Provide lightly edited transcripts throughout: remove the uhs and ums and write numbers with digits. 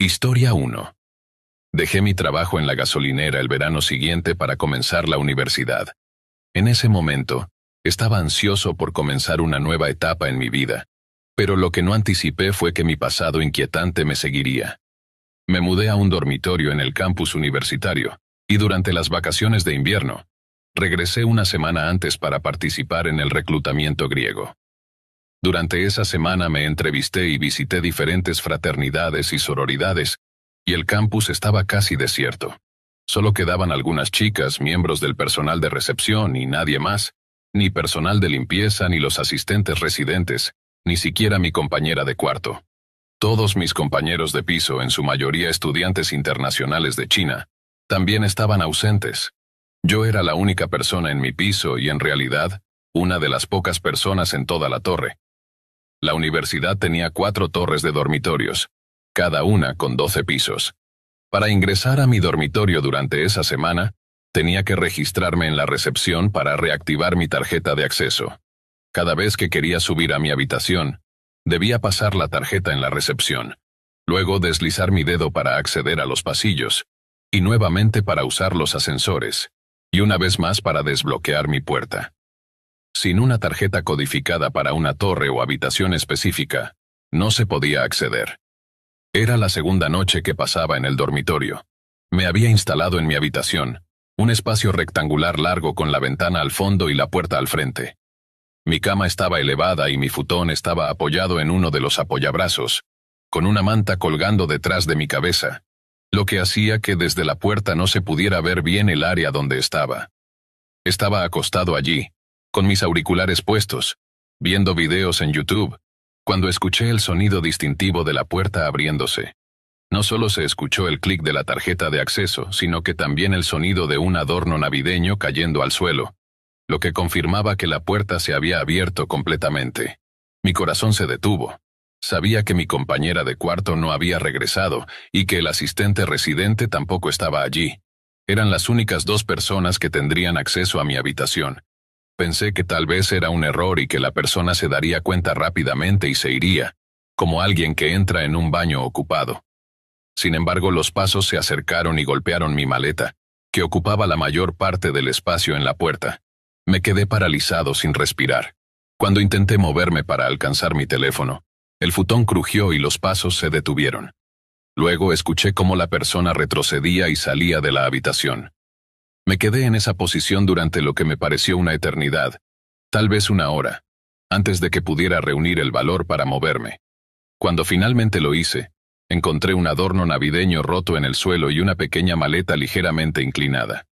Historia 1. Dejé mi trabajo en la gasolinera el verano siguiente para comenzar la universidad. En ese momento, estaba ansioso por comenzar una nueva etapa en mi vida, pero lo que no anticipé fue que mi pasado inquietante me seguiría. Me mudé a un dormitorio en el campus universitario, y durante las vacaciones de invierno, regresé una semana antes para participar en el reclutamiento griego. Durante esa semana me entrevisté y visité diferentes fraternidades y sororidades, y el campus estaba casi desierto. Solo quedaban algunas chicas, miembros del personal de recepción y nadie más, ni personal de limpieza ni los asistentes residentes, ni siquiera mi compañera de cuarto. Todos mis compañeros de piso, en su mayoría estudiantes internacionales de China, también estaban ausentes. Yo era la única persona en mi piso y en realidad, una de las pocas personas en toda la torre. La universidad tenía 4 torres de dormitorios, cada una con 12 pisos. Para ingresar a mi dormitorio durante esa semana, tenía que registrarme en la recepción para reactivar mi tarjeta de acceso. Cada vez que quería subir a mi habitación, debía pasar la tarjeta en la recepción, luego deslizar mi dedo para acceder a los pasillos, y nuevamente para usar los ascensores, y una vez más para desbloquear mi puerta. Sin una tarjeta codificada para una torre o habitación específica, no se podía acceder. Era la segunda noche que pasaba en el dormitorio. Me había instalado en mi habitación, un espacio rectangular largo con la ventana al fondo y la puerta al frente. Mi cama estaba elevada y mi futón estaba apoyado en uno de los apoyabrazos, con una manta colgando detrás de mi cabeza, lo que hacía que desde la puerta no se pudiera ver bien el área donde estaba. Estaba acostado allí, con mis auriculares puestos, viendo videos en YouTube, cuando escuché el sonido distintivo de la puerta abriéndose. No solo se escuchó el clic de la tarjeta de acceso, sino que también el sonido de un adorno navideño cayendo al suelo, lo que confirmaba que la puerta se había abierto completamente. Mi corazón se detuvo. Sabía que mi compañera de cuarto no había regresado y que el asistente residente tampoco estaba allí. Eran las únicas 2 personas que tendrían acceso a mi habitación. Pensé que tal vez era un error y que la persona se daría cuenta rápidamente y se iría, como alguien que entra en un baño ocupado. Sin embargo, los pasos se acercaron y golpearon mi maleta, que ocupaba la mayor parte del espacio en la puerta. Me quedé paralizado sin respirar. Cuando intenté moverme para alcanzar mi teléfono, el futón crujió y los pasos se detuvieron. Luego escuché cómo la persona retrocedía y salía de la habitación. Me quedé en esa posición durante lo que me pareció una eternidad, tal vez una hora, antes de que pudiera reunir el valor para moverme. Cuando finalmente lo hice, encontré un adorno navideño roto en el suelo y una pequeña maleta ligeramente inclinada.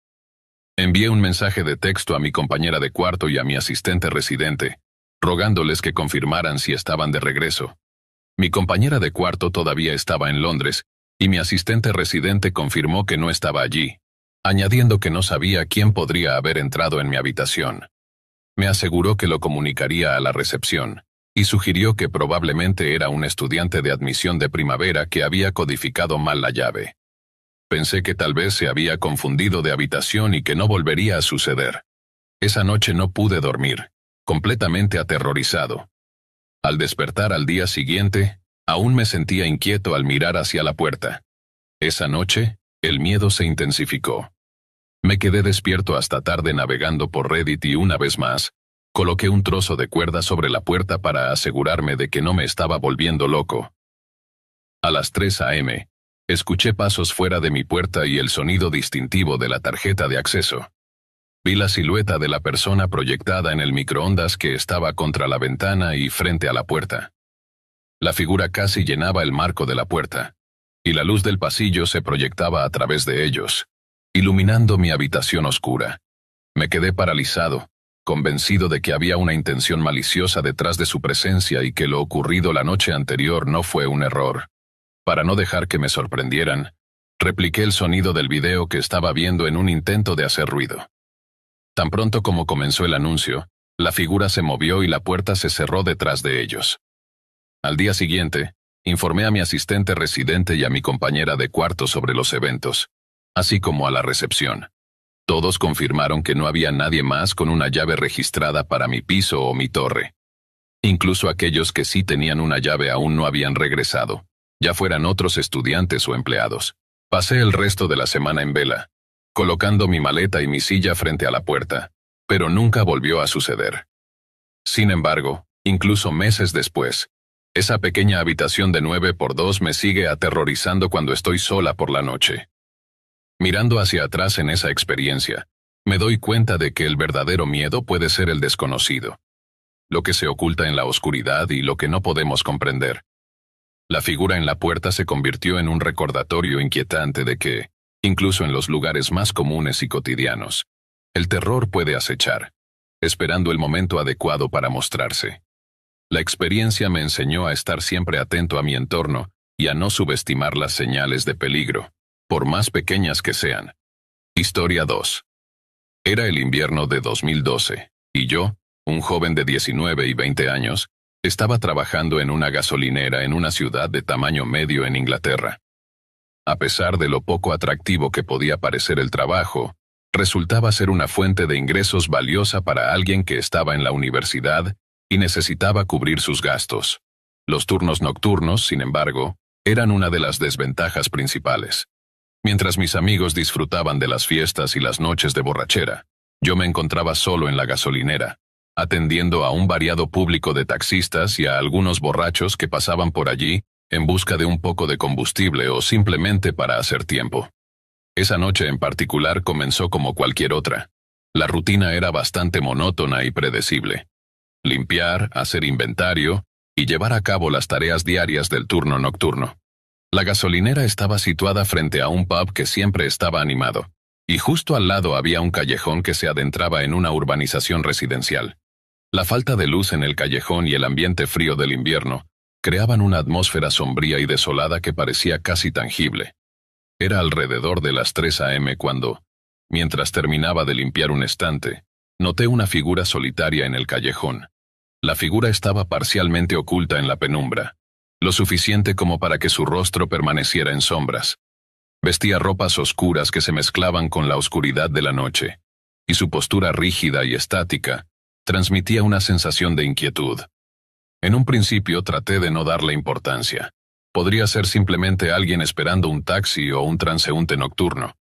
Envié un mensaje de texto a mi compañera de cuarto y a mi asistente residente, rogándoles que confirmaran si estaban de regreso. Mi compañera de cuarto todavía estaba en Londres, y mi asistente residente confirmó que no estaba allí, añadiendo que no sabía quién podría haber entrado en mi habitación. Me aseguró que lo comunicaría a la recepción, y sugirió que probablemente era un estudiante de admisión de primavera que había codificado mal la llave. Pensé que tal vez se había confundido de habitación y que no volvería a suceder. Esa noche no pude dormir, completamente aterrorizado. Al despertar al día siguiente, aún me sentía inquieto al mirar hacia la puerta. Esa noche, el miedo se intensificó. Me quedé despierto hasta tarde navegando por Reddit y una vez más, coloqué un trozo de cuerda sobre la puerta para asegurarme de que no me estaba volviendo loco. A las 3 a.m., escuché pasos fuera de mi puerta y el sonido distintivo de la tarjeta de acceso. Vi la silueta de la persona proyectada en el microondas que estaba contra la ventana y frente a la puerta. La figura casi llenaba el marco de la puerta, y la luz del pasillo se proyectaba a través de ellos, iluminando mi habitación oscura. Me quedé paralizado, convencido de que había una intención maliciosa detrás de su presencia y que lo ocurrido la noche anterior no fue un error. Para no dejar que me sorprendieran, repliqué el sonido del video que estaba viendo en un intento de hacer ruido. Tan pronto como comenzó el anuncio, la figura se movió y la puerta se cerró detrás de ellos. Al día siguiente, informé a mi asistente residente y a mi compañera de cuarto sobre los eventos, así como a la recepción. Todos confirmaron que no había nadie más con una llave registrada para mi piso o mi torre. Incluso aquellos que sí tenían una llave aún no habían regresado. ya fueran otros estudiantes o empleados. Pasé el resto de la semana en vela, colocando mi maleta y mi silla frente a la puerta, pero nunca volvió a suceder. Sin embargo, incluso meses después, esa pequeña habitación de 9x2 me sigue aterrorizando cuando estoy sola por la noche. Mirando hacia atrás en esa experiencia, me doy cuenta de que el verdadero miedo puede ser el desconocido, lo que se oculta en la oscuridad y lo que no podemos comprender. La figura en la puerta se convirtió en un recordatorio inquietante de que, incluso en los lugares más comunes y cotidianos, el terror puede acechar, esperando el momento adecuado para mostrarse. La experiencia me enseñó a estar siempre atento a mi entorno y a no subestimar las señales de peligro, por más pequeñas que sean. Historia 2. Era el invierno de 2012, y yo, un joven de 19 y 20 años, estaba trabajando en una gasolinera en una ciudad de tamaño medio en Inglaterra. A pesar de lo poco atractivo que podía parecer el trabajo, resultaba ser una fuente de ingresos valiosa para alguien que estaba en la universidad y necesitaba cubrir sus gastos. Los turnos nocturnos, sin embargo, eran una de las desventajas principales. Mientras mis amigos disfrutaban de las fiestas y las noches de borrachera, yo me encontraba solo en la gasolinera, atendiendo a un variado público de taxistas y a algunos borrachos que pasaban por allí en busca de un poco de combustible o simplemente para hacer tiempo. Esa noche en particular comenzó como cualquier otra. La rutina era bastante monótona y predecible. Limpiar, hacer inventario y llevar a cabo las tareas diarias del turno nocturno. La gasolinera estaba situada frente a un pub que siempre estaba animado, y justo al lado había un callejón que se adentraba en una urbanización residencial. La falta de luz en el callejón y el ambiente frío del invierno creaban una atmósfera sombría y desolada que parecía casi tangible. Era alrededor de las 3 a.m. cuando, mientras terminaba de limpiar un estante, noté una figura solitaria en el callejón. La figura estaba parcialmente oculta en la penumbra, lo suficiente como para que su rostro permaneciera en sombras. Vestía ropas oscuras que se mezclaban con la oscuridad de la noche, y su postura rígida y estática transmitía una sensación de inquietud. En un principio traté de no darle importancia. Podría ser simplemente alguien esperando un taxi o un transeúnte nocturno,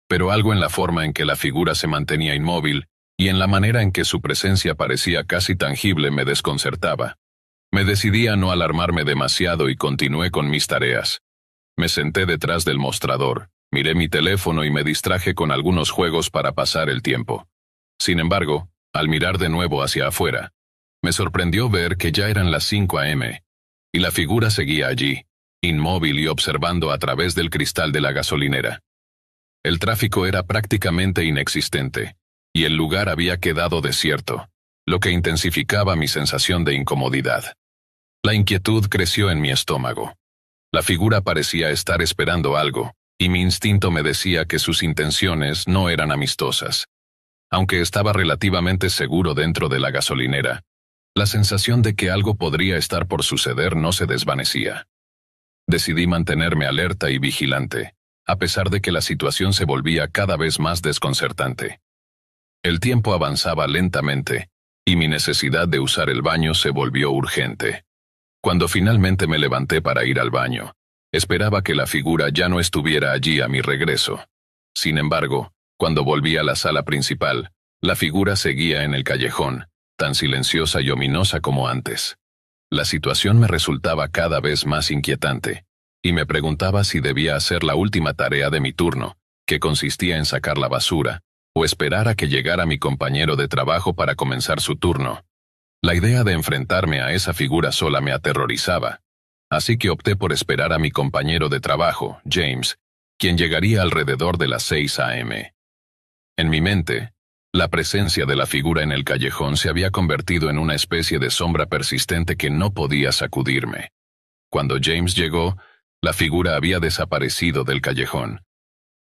pero algo en la forma en que la figura se mantenía inmóvil y en la manera en que su presencia parecía casi tangible me desconcertaba. Me decidí a no alarmarme demasiado y continué con mis tareas. Me senté detrás del mostrador, miré mi teléfono y me distraje con algunos juegos para pasar el tiempo. Sin embargo, al mirar de nuevo hacia afuera, me sorprendió ver que ya eran las 5 a.m., y la figura seguía allí, inmóvil y observando a través del cristal de la gasolinera. El tráfico era prácticamente inexistente, y el lugar había quedado desierto, lo que intensificaba mi sensación de incomodidad. La inquietud creció en mi estómago. La figura parecía estar esperando algo, y mi instinto me decía que sus intenciones no eran amistosas. Aunque estaba relativamente seguro dentro de la gasolinera, la sensación de que algo podría estar por suceder no se desvanecía. Decidí mantenerme alerta y vigilante, a pesar de que la situación se volvía cada vez más desconcertante. El tiempo avanzaba lentamente, y mi necesidad de usar el baño se volvió urgente. Cuando finalmente me levanté para ir al baño, esperaba que la figura ya no estuviera allí a mi regreso. Sin embargo, cuando volví a la sala principal, la figura seguía en el callejón, tan silenciosa y ominosa como antes. La situación me resultaba cada vez más inquietante, y me preguntaba si debía hacer la última tarea de mi turno, que consistía en sacar la basura, o esperar a que llegara mi compañero de trabajo para comenzar su turno. La idea de enfrentarme a esa figura sola me aterrorizaba, así que opté por esperar a mi compañero de trabajo, James, quien llegaría alrededor de las 6 a.m. En mi mente, la presencia de la figura en el callejón se había convertido en una especie de sombra persistente que no podía sacudirme. Cuando James llegó, la figura había desaparecido del callejón.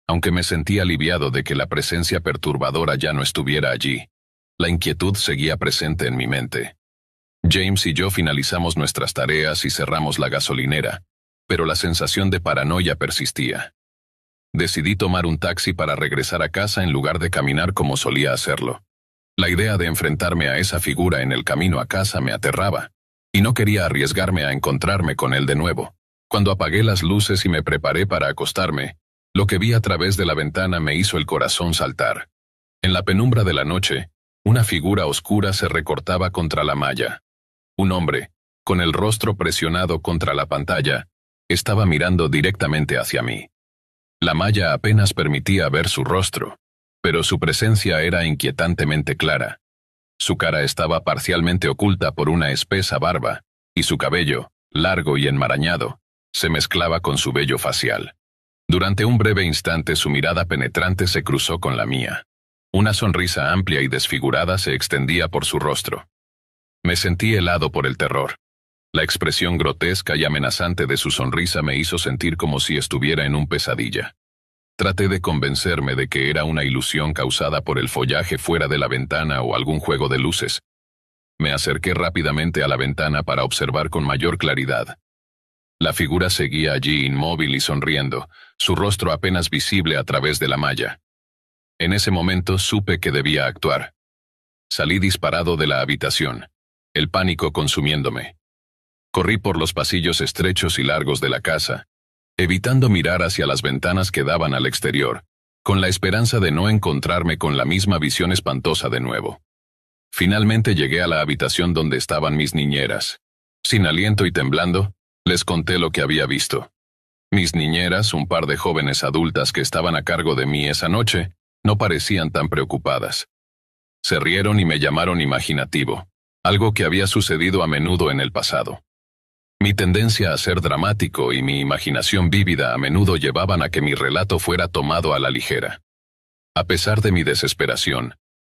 Aunque me sentí aliviado de que la presencia perturbadora ya no estuviera allí, la inquietud seguía presente en mi mente. James y yo finalizamos nuestras tareas y cerramos la gasolinera, pero la sensación de paranoia persistía. Decidí tomar un taxi para regresar a casa en lugar de caminar como solía hacerlo. La idea de enfrentarme a esa figura en el camino a casa me aterraba, y no quería arriesgarme a encontrarme con él de nuevo. Cuando apagué las luces y me preparé para acostarme, lo que vi a través de la ventana me hizo el corazón saltar. En la penumbra de la noche, una figura oscura se recortaba contra la malla. Un hombre, con el rostro presionado contra la pantalla, estaba mirando directamente hacia mí. La malla apenas permitía ver su rostro, pero su presencia era inquietantemente clara. Su cara estaba parcialmente oculta por una espesa barba, y su cabello, largo y enmarañado, se mezclaba con su vello facial. Durante un breve instante su mirada penetrante se cruzó con la mía. Una sonrisa amplia y desfigurada se extendía por su rostro. Me sentí helado por el terror. La expresión grotesca y amenazante de su sonrisa me hizo sentir como si estuviera en un pesadilla. Traté de convencerme de que era una ilusión causada por el follaje fuera de la ventana o algún juego de luces. Me acerqué rápidamente a la ventana para observar con mayor claridad. La figura seguía allí inmóvil y sonriendo, su rostro apenas visible a través de la malla. En ese momento supe que debía actuar. Salí disparado de la habitación, el pánico consumiéndome. Corrí por los pasillos estrechos y largos de la casa, evitando mirar hacia las ventanas que daban al exterior, con la esperanza de no encontrarme con la misma visión espantosa de nuevo. Finalmente llegué a la habitación donde estaban mis niñeras. Sin aliento y temblando, les conté lo que había visto. Mis niñeras, un par de jóvenes adultas que estaban a cargo de mí esa noche, no parecían tan preocupadas. Se rieron y me llamaron imaginativo, algo que había sucedido a menudo en el pasado. Mi tendencia a ser dramático y mi imaginación vívida a menudo llevaban a que mi relato fuera tomado a la ligera. A pesar de mi desesperación,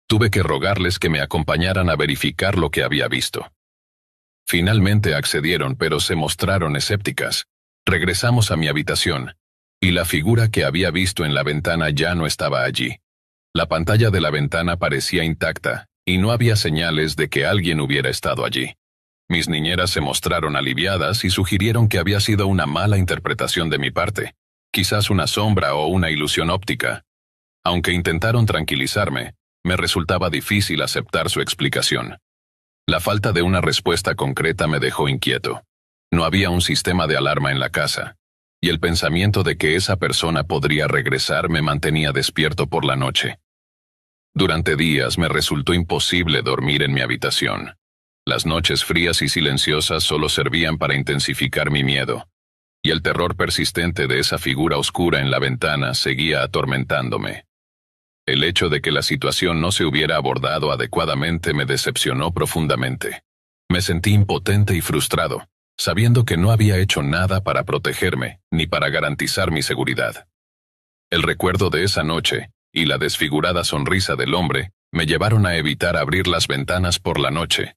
tuve que rogarles que me acompañaran a verificar lo que había visto. Finalmente accedieron, pero se mostraron escépticas. Regresamos a mi habitación, y la figura que había visto en la ventana ya no estaba allí. La pantalla de la ventana parecía intacta, y no había señales de que alguien hubiera estado allí. Mis niñeras se mostraron aliviadas y sugirieron que había sido una mala interpretación de mi parte, quizás una sombra o una ilusión óptica. Aunque intentaron tranquilizarme, me resultaba difícil aceptar su explicación. La falta de una respuesta concreta me dejó inquieto. No había un sistema de alarma en la casa, y el pensamiento de que esa persona podría regresar me mantenía despierto por la noche. Durante días me resultó imposible dormir en mi habitación. Las noches frías y silenciosas solo servían para intensificar mi miedo, y el terror persistente de esa figura oscura en la ventana seguía atormentándome. El hecho de que la situación no se hubiera abordado adecuadamente me decepcionó profundamente. Me sentí impotente y frustrado, sabiendo que no había hecho nada para protegerme, ni para garantizar mi seguridad. El recuerdo de esa noche, y la desfigurada sonrisa del hombre, me llevaron a evitar abrir las ventanas por la noche,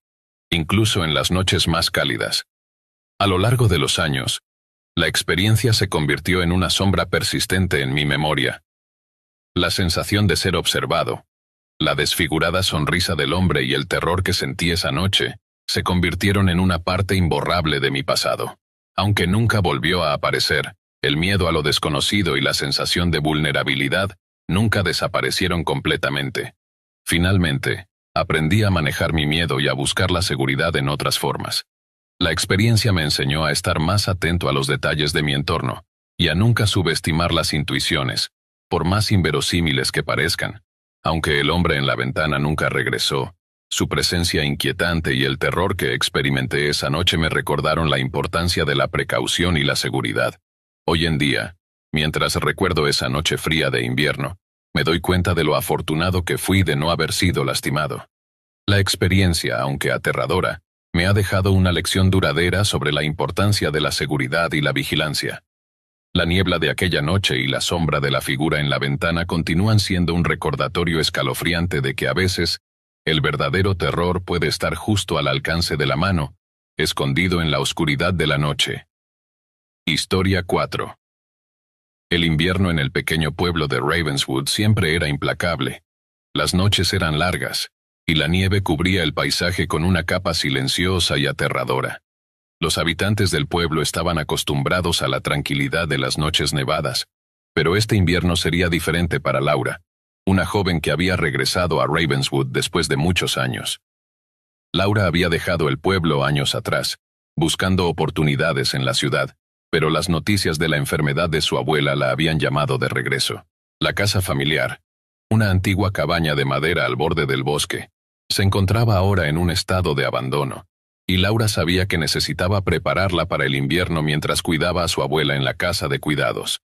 incluso en las noches más cálidas. A lo largo de los años, la experiencia se convirtió en una sombra persistente en mi memoria. La sensación de ser observado, la desfigurada sonrisa del hombre y el terror que sentí esa noche, se convirtieron en una parte imborrable de mi pasado. Aunque nunca volvió a aparecer, el miedo a lo desconocido y la sensación de vulnerabilidad nunca desaparecieron completamente. Finalmente, aprendí a manejar mi miedo y a buscar la seguridad en otras formas. La experiencia me enseñó a estar más atento a los detalles de mi entorno, y a nunca subestimar las intuiciones, por más inverosímiles que parezcan. Aunque el hombre en la ventana nunca regresó, su presencia inquietante y el terror que experimenté esa noche me recordaron la importancia de la precaución y la seguridad. Hoy en día, mientras recuerdo esa noche fría de invierno, me doy cuenta de lo afortunado que fui de no haber sido lastimado. La experiencia, aunque aterradora, me ha dejado una lección duradera sobre la importancia de la seguridad y la vigilancia. La niebla de aquella noche y la sombra de la figura en la ventana continúan siendo un recordatorio escalofriante de que a veces el verdadero terror puede estar justo al alcance de la mano, escondido en la oscuridad de la noche. Historia 4. El invierno en el pequeño pueblo de Ravenswood siempre era implacable. Las noches eran largas, y la nieve cubría el paisaje con una capa silenciosa y aterradora. Los habitantes del pueblo estaban acostumbrados a la tranquilidad de las noches nevadas, pero este invierno sería diferente para Laura, una joven que había regresado a Ravenswood después de muchos años. Laura había dejado el pueblo años atrás, buscando oportunidades en la ciudad, pero las noticias de la enfermedad de su abuela la habían llamado de regreso. La casa familiar, una antigua cabaña de madera al borde del bosque, se encontraba ahora en un estado de abandono, y Laura sabía que necesitaba prepararla para el invierno mientras cuidaba a su abuela en la casa de cuidados.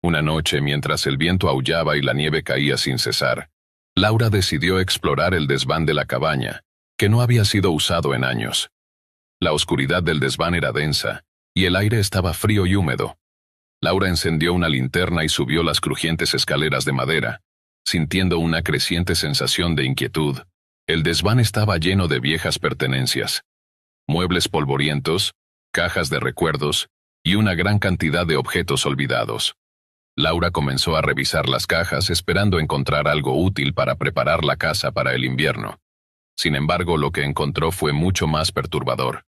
Una noche, mientras el viento aullaba y la nieve caía sin cesar, Laura decidió explorar el desván de la cabaña, que no había sido usado en años. La oscuridad del desván era densa, y el aire estaba frío y húmedo. Laura encendió una linterna y subió las crujientes escaleras de madera, sintiendo una creciente sensación de inquietud. El desván estaba lleno de viejas pertenencias, muebles polvorientos, cajas de recuerdos y una gran cantidad de objetos olvidados. Laura comenzó a revisar las cajas esperando encontrar algo útil para preparar la casa para el invierno. Sin embargo, lo que encontró fue mucho más perturbador.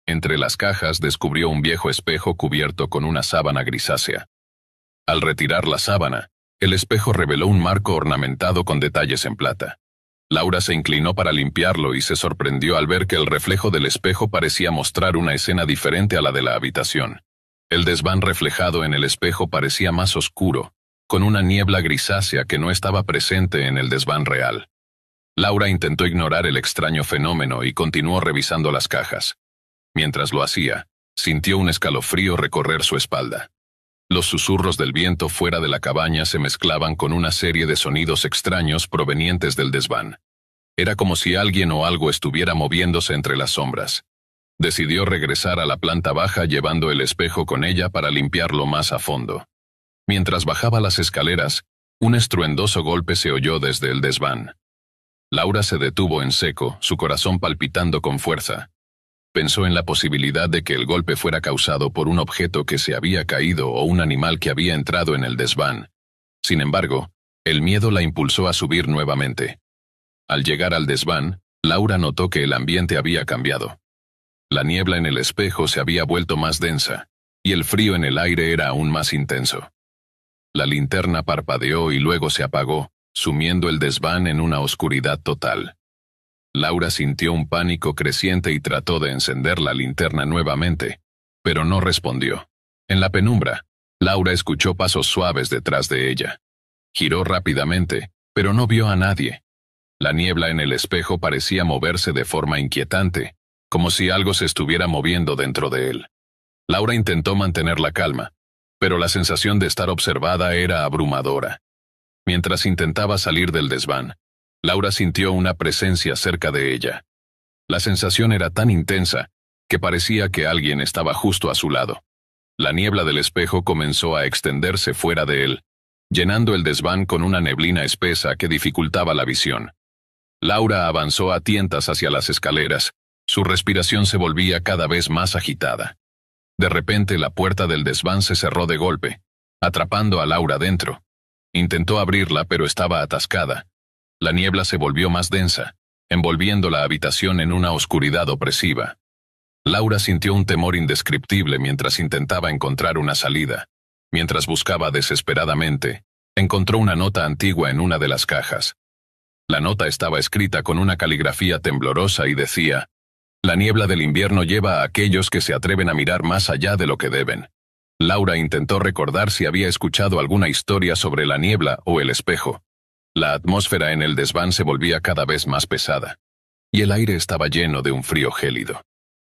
Entre las cajas descubrió un viejo espejo cubierto con una sábana grisácea. Al retirar la sábana, el espejo reveló un marco ornamentado con detalles en plata. Laura se inclinó para limpiarlo y se sorprendió al ver que el reflejo del espejo parecía mostrar una escena diferente a la de la habitación. El desván reflejado en el espejo parecía más oscuro, con una niebla grisácea que no estaba presente en el desván real. Laura intentó ignorar el extraño fenómeno y continuó revisando las cajas. Mientras lo hacía, sintió un escalofrío recorrer su espalda. Los susurros del viento fuera de la cabaña se mezclaban con una serie de sonidos extraños provenientes del desván. Era como si alguien o algo estuviera moviéndose entre las sombras. Decidió regresar a la planta baja llevando el espejo con ella para limpiarlo más a fondo. Mientras bajaba las escaleras, un estruendoso golpe se oyó desde el desván. Laura se detuvo en seco, su corazón palpitando con fuerza. Pensó en la posibilidad de que el golpe fuera causado por un objeto que se había caído o un animal que había entrado en el desván. Sin embargo, el miedo la impulsó a subir nuevamente. Al llegar al desván, Laura notó que el ambiente había cambiado. La niebla en el espejo se había vuelto más densa, y el frío en el aire era aún más intenso. La linterna parpadeó y luego se apagó, sumiendo el desván en una oscuridad total. Laura sintió un pánico creciente y trató de encender la linterna nuevamente, pero no respondió. En la penumbra, Laura escuchó pasos suaves detrás de ella. Giró rápidamente, pero no vio a nadie. La niebla en el espejo parecía moverse de forma inquietante, como si algo se estuviera moviendo dentro de él. Laura intentó mantener la calma, pero la sensación de estar observada era abrumadora. Mientras intentaba salir del desván, Laura sintió una presencia cerca de ella. La sensación era tan intensa que parecía que alguien estaba justo a su lado. La niebla del espejo comenzó a extenderse fuera de él, llenando el desván con una neblina espesa que dificultaba la visión. Laura avanzó a tientas hacia las escaleras. Su respiración se volvía cada vez más agitada. De repente la puerta del desván se cerró de golpe, atrapando a Laura dentro. Intentó abrirla, pero estaba atascada. La niebla se volvió más densa, envolviendo la habitación en una oscuridad opresiva. Laura sintió un temor indescriptible mientras intentaba encontrar una salida. Mientras buscaba desesperadamente, encontró una nota antigua en una de las cajas. La nota estaba escrita con una caligrafía temblorosa y decía: «La niebla del invierno lleva a aquellos que se atreven a mirar más allá de lo que deben». Laura intentó recordar si había escuchado alguna historia sobre la niebla o el espejo. La atmósfera en el desván se volvía cada vez más pesada, y el aire estaba lleno de un frío gélido.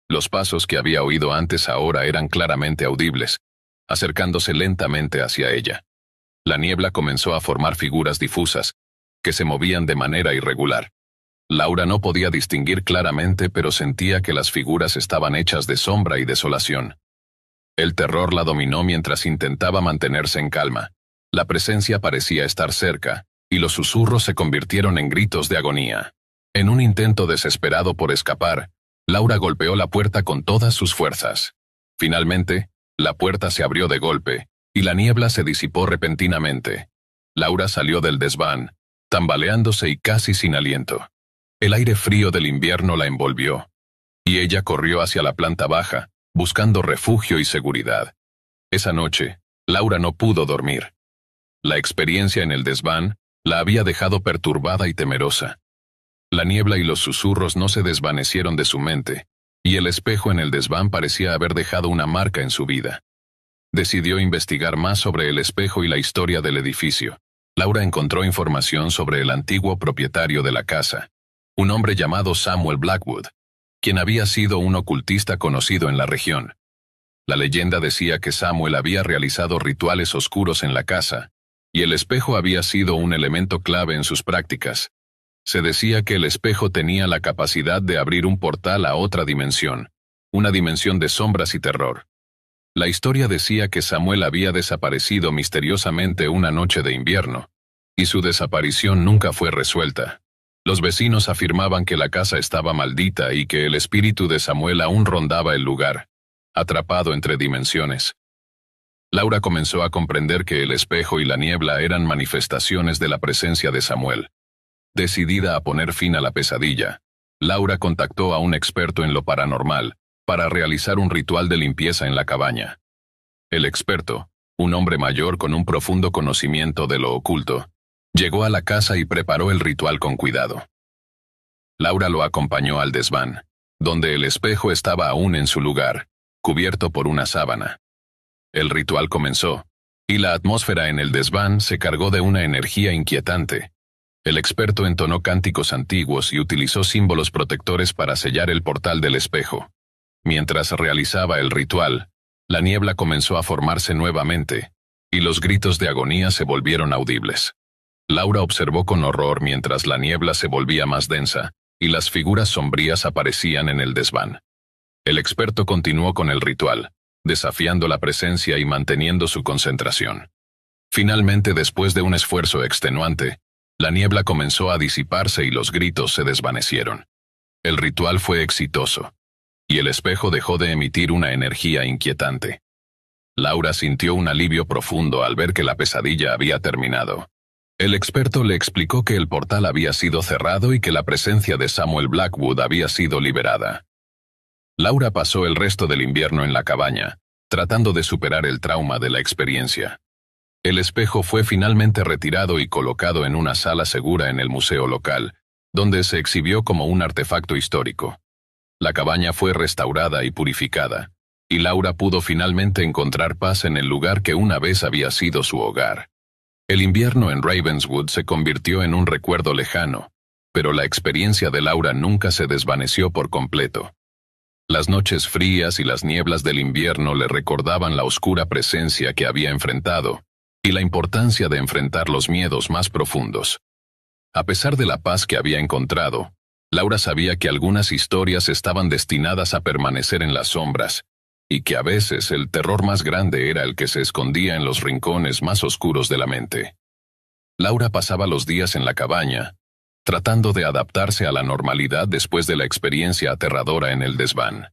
Los pasos que había oído antes ahora eran claramente audibles, acercándose lentamente hacia ella. La niebla comenzó a formar figuras difusas, que se movían de manera irregular. Laura no podía distinguir claramente, pero sentía que las figuras estaban hechas de sombra y desolación. El terror la dominó mientras intentaba mantenerse en calma. La presencia parecía estar cerca, y los susurros se convirtieron en gritos de agonía. En un intento desesperado por escapar, Laura golpeó la puerta con todas sus fuerzas. Finalmente, la puerta se abrió de golpe, y la niebla se disipó repentinamente. Laura salió del desván, tambaleándose y casi sin aliento. El aire frío del invierno la envolvió, y ella corrió hacia la planta baja, buscando refugio y seguridad. Esa noche, Laura no pudo dormir. La experiencia en el desván la había dejado perturbada y temerosa. La niebla y los susurros no se desvanecieron de su mente, y el espejo en el desván parecía haber dejado una marca en su vida. Decidió investigar más sobre el espejo y la historia del edificio. Laura encontró información sobre el antiguo propietario de la casa, un hombre llamado Samuel Blackwood, quien había sido un ocultista conocido en la región. La leyenda decía que Samuel había realizado rituales oscuros en la casa, y el espejo había sido un elemento clave en sus prácticas. Se decía que el espejo tenía la capacidad de abrir un portal a otra dimensión, una dimensión de sombras y terror. La historia decía que Samuel había desaparecido misteriosamente una noche de invierno, y su desaparición nunca fue resuelta. Los vecinos afirmaban que la casa estaba maldita y que el espíritu de Samuel aún rondaba el lugar, atrapado entre dimensiones. Laura comenzó a comprender que el espejo y la niebla eran manifestaciones de la presencia de Samuel. Decidida a poner fin a la pesadilla, Laura contactó a un experto en lo paranormal para realizar un ritual de limpieza en la cabaña. El experto, un hombre mayor con un profundo conocimiento de lo oculto, llegó a la casa y preparó el ritual con cuidado. Laura lo acompañó al desván, donde el espejo estaba aún en su lugar, cubierto por una sábana. El ritual comenzó, y la atmósfera en el desván se cargó de una energía inquietante. El experto entonó cánticos antiguos y utilizó símbolos protectores para sellar el portal del espejo. Mientras realizaba el ritual, la niebla comenzó a formarse nuevamente, y los gritos de agonía se volvieron audibles. Laura observó con horror mientras la niebla se volvía más densa, y las figuras sombrías aparecían en el desván. El experto continuó con el ritual, desafiando la presencia y manteniendo su concentración. Finalmente, después de un esfuerzo extenuante, la niebla comenzó a disiparse y los gritos se desvanecieron. El ritual fue exitoso, y el espejo dejó de emitir una energía inquietante. Laura sintió un alivio profundo al ver que la pesadilla había terminado. El experto le explicó que el portal había sido cerrado y que la presencia de Samuel Blackwood había sido liberada. Laura pasó el resto del invierno en la cabaña, tratando de superar el trauma de la experiencia. El espejo fue finalmente retirado y colocado en una sala segura en el museo local, donde se exhibió como un artefacto histórico. La cabaña fue restaurada y purificada, y Laura pudo finalmente encontrar paz en el lugar que una vez había sido su hogar. El invierno en Ravenswood se convirtió en un recuerdo lejano, pero la experiencia de Laura nunca se desvaneció por completo. Las noches frías y las nieblas del invierno le recordaban la oscura presencia que había enfrentado, y la importancia de enfrentar los miedos más profundos. A pesar de la paz que había encontrado, Laura sabía que algunas historias estaban destinadas a permanecer en las sombras, y que a veces el terror más grande era el que se escondía en los rincones más oscuros de la mente. Laura pasaba los días en la cabaña, tratando de adaptarse a la normalidad después de la experiencia aterradora en el desván.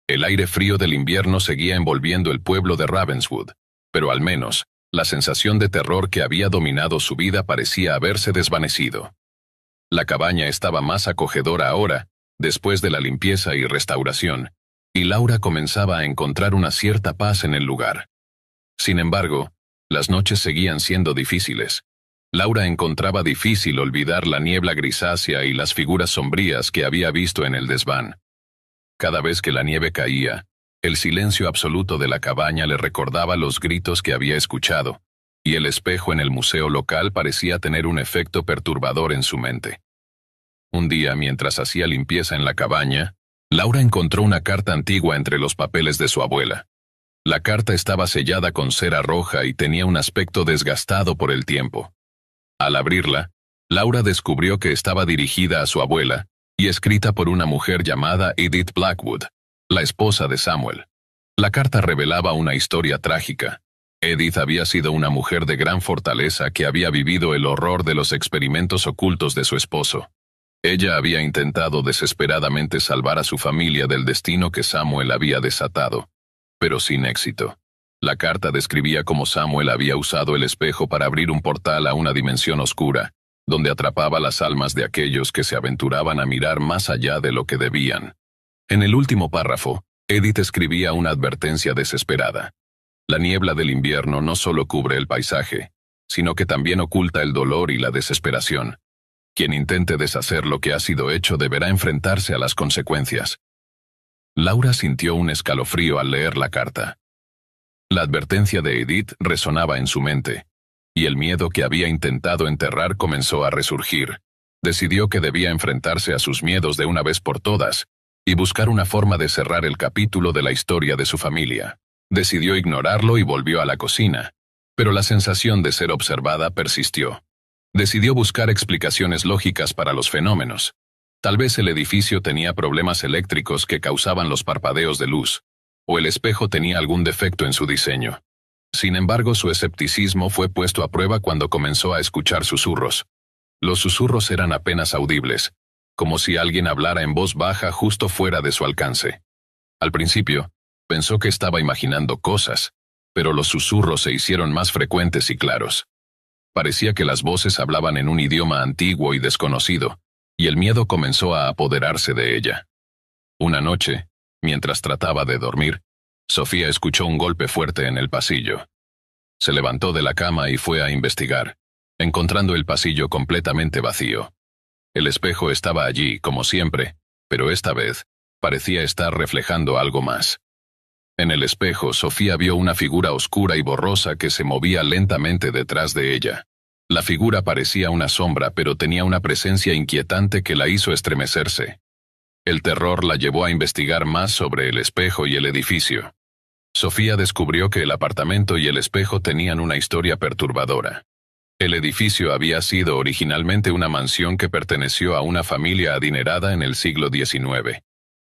El aire frío del invierno seguía envolviendo el pueblo de Ravenswood, pero al menos, la sensación de terror que había dominado su vida parecía haberse desvanecido. La cabaña estaba más acogedora ahora, después de la limpieza y restauración, y Laura comenzaba a encontrar una cierta paz en el lugar. Sin embargo, las noches seguían siendo difíciles. Laura encontraba difícil olvidar la niebla grisácea y las figuras sombrías que había visto en el desván. Cada vez que la nieve caía, el silencio absoluto de la cabaña le recordaba los gritos que había escuchado, y el espejo en el museo local parecía tener un efecto perturbador en su mente. Un día, mientras hacía limpieza en la cabaña, Laura encontró una carta antigua entre los papeles de su abuela. La carta estaba sellada con cera roja y tenía un aspecto desgastado por el tiempo. Al abrirla, Laura descubrió que estaba dirigida a su abuela y escrita por una mujer llamada Edith Blackwood, la esposa de Samuel. La carta revelaba una historia trágica. Edith había sido una mujer de gran fortaleza que había vivido el horror de los experimentos ocultos de su esposo. Ella había intentado desesperadamente salvar a su familia del destino que Samuel había desatado, pero sin éxito. La carta describía cómo Samuel había usado el espejo para abrir un portal a una dimensión oscura, donde atrapaba las almas de aquellos que se aventuraban a mirar más allá de lo que debían. En el último párrafo, Edith escribía una advertencia desesperada. La niebla del invierno no solo cubre el paisaje, sino que también oculta el dolor y la desesperación. Quien intente deshacer lo que ha sido hecho deberá enfrentarse a las consecuencias. Laura sintió un escalofrío al leer la carta. La advertencia de Edith resonaba en su mente, y el miedo que había intentado enterrar comenzó a resurgir. Decidió que debía enfrentarse a sus miedos de una vez por todas, y buscar una forma de cerrar el capítulo de la historia de su familia. Decidió ignorarlo y volvió a la cocina, pero la sensación de ser observada persistió. Decidió buscar explicaciones lógicas para los fenómenos. Tal vez el edificio tenía problemas eléctricos que causaban los parpadeos de luz, o el espejo tenía algún defecto en su diseño. Sin embargo, su escepticismo fue puesto a prueba cuando comenzó a escuchar susurros. Los susurros eran apenas audibles, como si alguien hablara en voz baja justo fuera de su alcance. Al principio, pensó que estaba imaginando cosas, pero los susurros se hicieron más frecuentes y claros. Parecía que las voces hablaban en un idioma antiguo y desconocido, y el miedo comenzó a apoderarse de ella. Una noche, mientras trataba de dormir, Sofía escuchó un golpe fuerte en el pasillo. Se levantó de la cama y fue a investigar, encontrando el pasillo completamente vacío. El espejo estaba allí, como siempre, pero esta vez parecía estar reflejando algo más. En el espejo, Sofía vio una figura oscura y borrosa que se movía lentamente detrás de ella. La figura parecía una sombra, pero tenía una presencia inquietante que la hizo estremecerse. El terror la llevó a investigar más sobre el espejo y el edificio. Sofía descubrió que el apartamento y el espejo tenían una historia perturbadora. El edificio había sido originalmente una mansión que perteneció a una familia adinerada en el siglo XIX.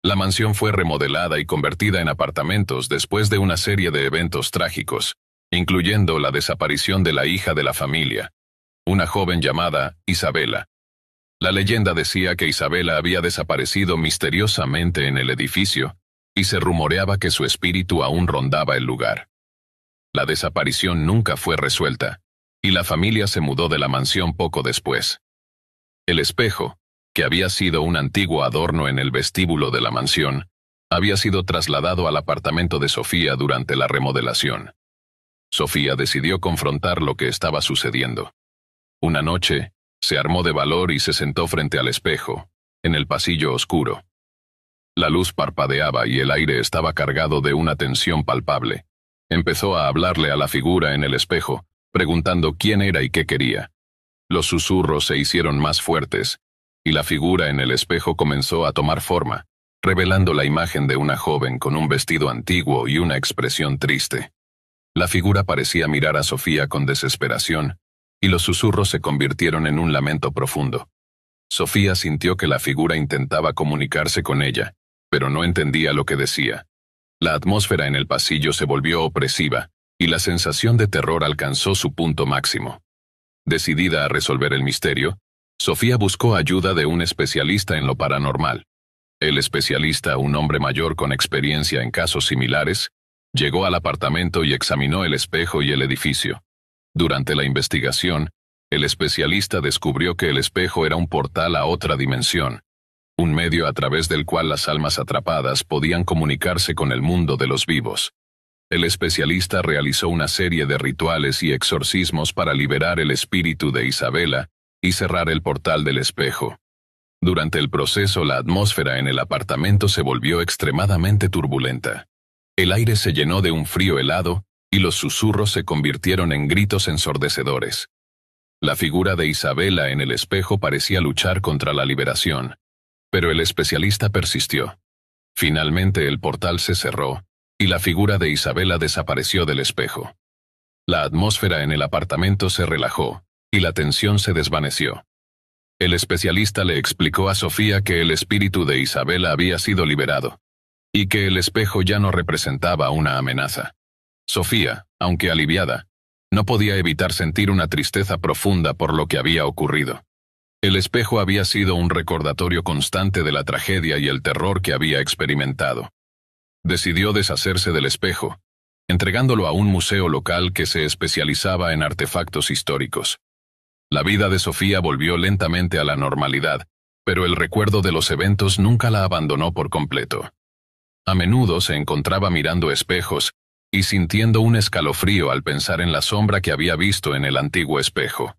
La mansión fue remodelada y convertida en apartamentos después de una serie de eventos trágicos, incluyendo la desaparición de la hija de la familia, una joven llamada Isabela. La leyenda decía que Isabela había desaparecido misteriosamente en el edificio, y se rumoreaba que su espíritu aún rondaba el lugar. La desaparición nunca fue resuelta, y la familia se mudó de la mansión poco después. El espejo, que había sido un antiguo adorno en el vestíbulo de la mansión, había sido trasladado al apartamento de Sofía durante la remodelación. Sofía decidió confrontar lo que estaba sucediendo. Una noche, se armó de valor y se sentó frente al espejo, en el pasillo oscuro. La luz parpadeaba y el aire estaba cargado de una tensión palpable. Empezó a hablarle a la figura en el espejo, preguntando quién era y qué quería. Los susurros se hicieron más fuertes, y la figura en el espejo comenzó a tomar forma, revelando la imagen de una joven con un vestido antiguo y una expresión triste. La figura parecía mirar a Sofía con desesperación, y los susurros se convirtieron en un lamento profundo. Sofía sintió que la figura intentaba comunicarse con ella, pero no entendía lo que decía. La atmósfera en el pasillo se volvió opresiva, y la sensación de terror alcanzó su punto máximo. Decidida a resolver el misterio, Sofía buscó ayuda de un especialista en lo paranormal. El especialista, un hombre mayor con experiencia en casos similares, llegó al apartamento y examinó el espejo y el edificio. Durante la investigación, el especialista descubrió que el espejo era un portal a otra dimensión, un medio a través del cual las almas atrapadas podían comunicarse con el mundo de los vivos. El especialista realizó una serie de rituales y exorcismos para liberar el espíritu de Isabela y cerrar el portal del espejo. Durante el proceso, la atmósfera en el apartamento se volvió extremadamente turbulenta. El aire se llenó de un frío helado, y los susurros se convirtieron en gritos ensordecedores. La figura de Isabela en el espejo parecía luchar contra la liberación, pero el especialista persistió. Finalmente el portal se cerró, y la figura de Isabela desapareció del espejo. La atmósfera en el apartamento se relajó, y la tensión se desvaneció. El especialista le explicó a Sofía que el espíritu de Isabela había sido liberado, y que el espejo ya no representaba una amenaza. Sofía, aunque aliviada, no podía evitar sentir una tristeza profunda por lo que había ocurrido. El espejo había sido un recordatorio constante de la tragedia y el terror que había experimentado. Decidió deshacerse del espejo, entregándolo a un museo local que se especializaba en artefactos históricos. La vida de Sofía volvió lentamente a la normalidad, pero el recuerdo de los eventos nunca la abandonó por completo. A menudo se encontraba mirando espejos y sintiendo un escalofrío al pensar en la sombra que había visto en el antiguo espejo.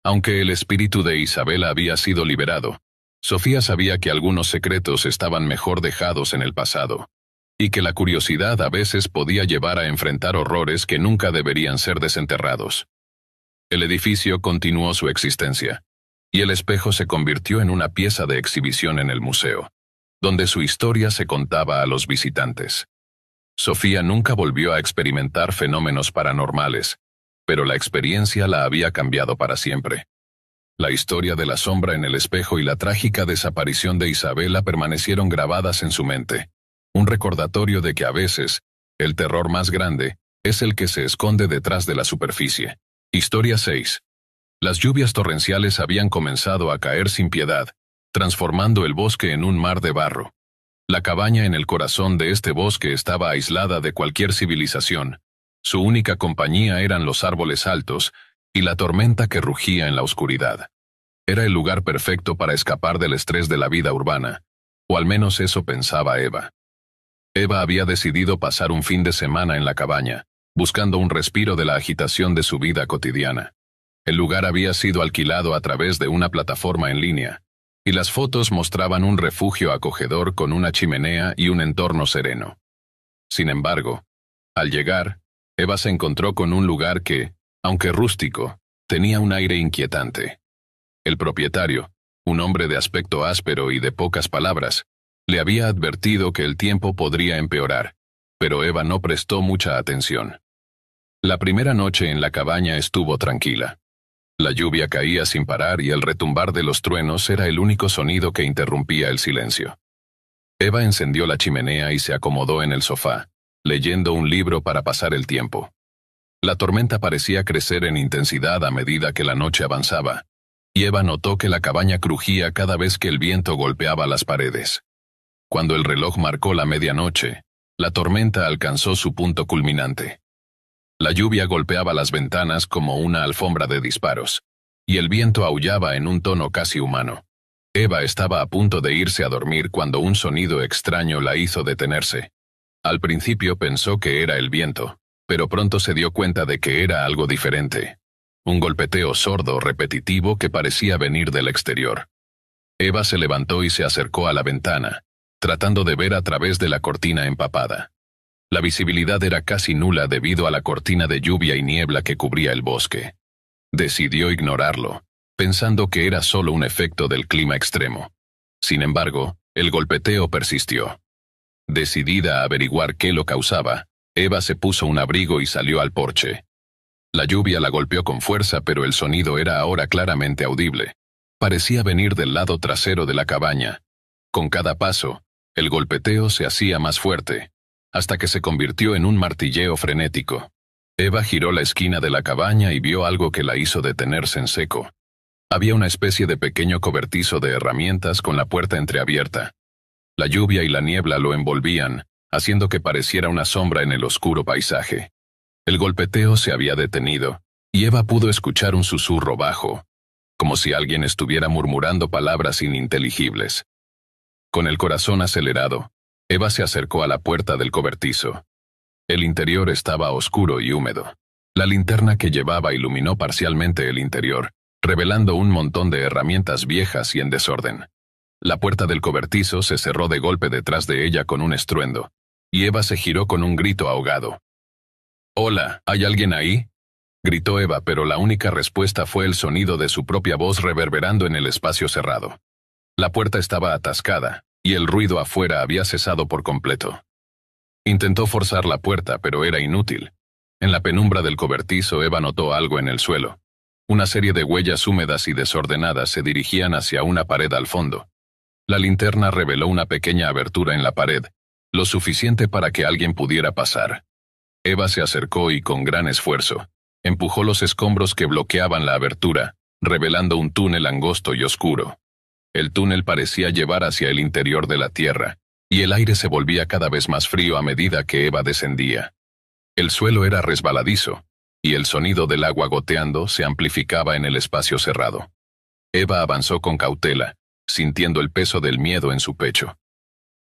Aunque el espíritu de Isabela había sido liberado, Sofía sabía que algunos secretos estaban mejor dejados en el pasado. y que la curiosidad a veces podía llevar a enfrentar horrores que nunca deberían ser desenterrados. El edificio continuó su existencia, y el espejo se convirtió en una pieza de exhibición en el museo, donde su historia se contaba a los visitantes. Sofía nunca volvió a experimentar fenómenos paranormales, pero la experiencia la había cambiado para siempre. La historia de la sombra en el espejo y la trágica desaparición de Isabela permanecieron grabadas en su mente, un recordatorio de que a veces, el terror más grande es el que se esconde detrás de la superficie. Historia 6. Las lluvias torrenciales habían comenzado a caer sin piedad, transformando el bosque en un mar de barro. La cabaña en el corazón de este bosque estaba aislada de cualquier civilización. Su única compañía eran los árboles altos y la tormenta que rugía en la oscuridad. Era el lugar perfecto para escapar del estrés de la vida urbana, o al menos eso pensaba Eva. Eva había decidido pasar un fin de semana en la cabaña, buscando un respiro de la agitación de su vida cotidiana. El lugar había sido alquilado a través de una plataforma en línea, y las fotos mostraban un refugio acogedor con una chimenea y un entorno sereno. Sin embargo, al llegar, Eva se encontró con un lugar que, aunque rústico, tenía un aire inquietante. El propietario, un hombre de aspecto áspero y de pocas palabras, le había advertido que el tiempo podría empeorar, pero Eva no prestó mucha atención. La primera noche en la cabaña estuvo tranquila. La lluvia caía sin parar y el retumbar de los truenos era el único sonido que interrumpía el silencio. Eva encendió la chimenea y se acomodó en el sofá, leyendo un libro para pasar el tiempo. La tormenta parecía crecer en intensidad a medida que la noche avanzaba, y Eva notó que la cabaña crujía cada vez que el viento golpeaba las paredes. Cuando el reloj marcó la medianoche, la tormenta alcanzó su punto culminante. La lluvia golpeaba las ventanas como una alfombra de disparos, y el viento aullaba en un tono casi humano. Eva estaba a punto de irse a dormir cuando un sonido extraño la hizo detenerse. Al principio pensó que era el viento, pero pronto se dio cuenta de que era algo diferente. Un golpeteo sordo, repetitivo, que parecía venir del exterior. Eva se levantó y se acercó a la ventana, tratando de ver a través de la cortina empapada. La visibilidad era casi nula debido a la cortina de lluvia y niebla que cubría el bosque. Decidió ignorarlo, pensando que era solo un efecto del clima extremo. Sin embargo, el golpeteo persistió. Decidida a averiguar qué lo causaba, Eva se puso un abrigo y salió al porche. La lluvia la golpeó con fuerza, pero el sonido era ahora claramente audible. Parecía venir del lado trasero de la cabaña. Con cada paso, el golpeteo se hacía más fuerte, hasta que se convirtió en un martilleo frenético. Eva giró la esquina de la cabaña y vio algo que la hizo detenerse en seco. Había una especie de pequeño cobertizo de herramientas con la puerta entreabierta. La lluvia y la niebla lo envolvían, haciendo que pareciera una sombra en el oscuro paisaje. El golpeteo se había detenido, y Eva pudo escuchar un susurro bajo, como si alguien estuviera murmurando palabras ininteligibles. Con el corazón acelerado, Eva se acercó a la puerta del cobertizo. El interior estaba oscuro y húmedo. La linterna que llevaba iluminó parcialmente el interior, revelando un montón de herramientas viejas y en desorden. La puerta del cobertizo se cerró de golpe detrás de ella con un estruendo, y Eva se giró con un grito ahogado. «Hola, ¿hay alguien ahí?», gritó Eva, pero la única respuesta fue el sonido de su propia voz reverberando en el espacio cerrado. La puerta estaba atascada, y el ruido afuera había cesado por completo. Intentó forzar la puerta, pero era inútil. En la penumbra del cobertizo, Eva notó algo en el suelo. Una serie de huellas húmedas y desordenadas se dirigían hacia una pared al fondo. La linterna reveló una pequeña abertura en la pared, lo suficiente para que alguien pudiera pasar. Eva se acercó y, con gran esfuerzo, empujó los escombros que bloqueaban la abertura, revelando un túnel angosto y oscuro. El túnel parecía llevar hacia el interior de la tierra, y el aire se volvía cada vez más frío a medida que Eva descendía. El suelo era resbaladizo, y el sonido del agua goteando se amplificaba en el espacio cerrado. Eva avanzó con cautela, sintiendo el peso del miedo en su pecho.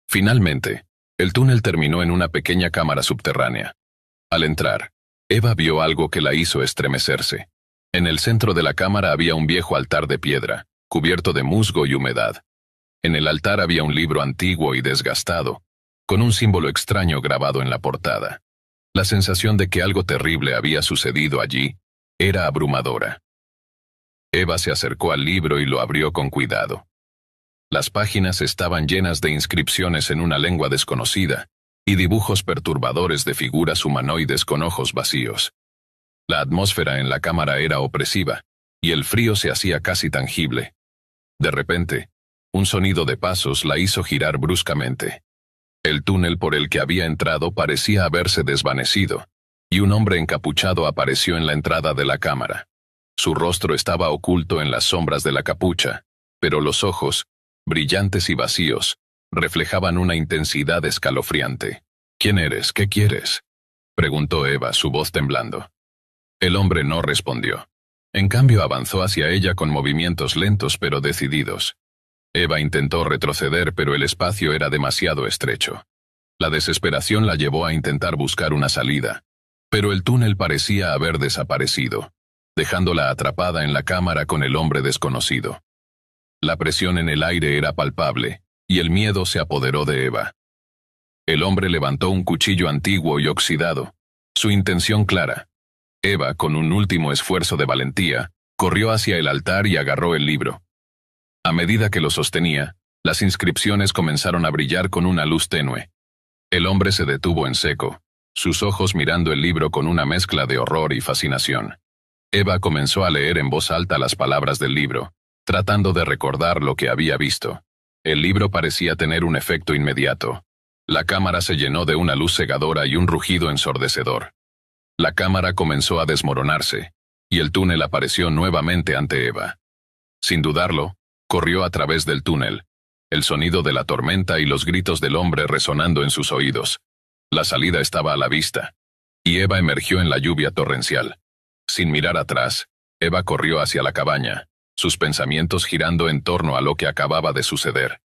Finalmente, el túnel terminó en una pequeña cámara subterránea. Al entrar, Eva vio algo que la hizo estremecerse. En el centro de la cámara había un viejo altar de piedra, cubierto de musgo y humedad. En el altar había un libro antiguo y desgastado, con un símbolo extraño grabado en la portada. La sensación de que algo terrible había sucedido allí era abrumadora. Eva se acercó al libro y lo abrió con cuidado. Las páginas estaban llenas de inscripciones en una lengua desconocida y dibujos perturbadores de figuras humanoides con ojos vacíos. La atmósfera en la cámara era opresiva, y el frío se hacía casi tangible. De repente, un sonido de pasos la hizo girar bruscamente. El túnel por el que había entrado parecía haberse desvanecido, y un hombre encapuchado apareció en la entrada de la cámara. Su rostro estaba oculto en las sombras de la capucha, pero los ojos, brillantes y vacíos, reflejaban una intensidad escalofriante. «¿Quién eres? ¿Qué quieres?», preguntó Eva, su voz temblando. El hombre no respondió. En cambio, avanzó hacia ella con movimientos lentos pero decididos. Eva intentó retroceder, pero el espacio era demasiado estrecho. La desesperación la llevó a intentar buscar una salida, pero el túnel parecía haber desaparecido, dejándola atrapada en la cámara con el hombre desconocido. La presión en el aire era palpable, y el miedo se apoderó de Eva. El hombre levantó un cuchillo antiguo y oxidado, su intención clara. Eva, con un último esfuerzo de valentía, corrió hacia el altar y agarró el libro. A medida que lo sostenía, las inscripciones comenzaron a brillar con una luz tenue. El hombre se detuvo en seco, sus ojos mirando el libro con una mezcla de horror y fascinación. Eva comenzó a leer en voz alta las palabras del libro, tratando de recordar lo que había visto. El libro parecía tener un efecto inmediato. La cámara se llenó de una luz cegadora y un rugido ensordecedor. La cámara comenzó a desmoronarse, y el túnel apareció nuevamente ante Eva. Sin dudarlo, corrió a través del túnel, el sonido de la tormenta y los gritos del hombre resonando en sus oídos. La salida estaba a la vista, y Eva emergió en la lluvia torrencial. Sin mirar atrás, Eva corrió hacia la cabaña, sus pensamientos girando en torno a lo que acababa de suceder.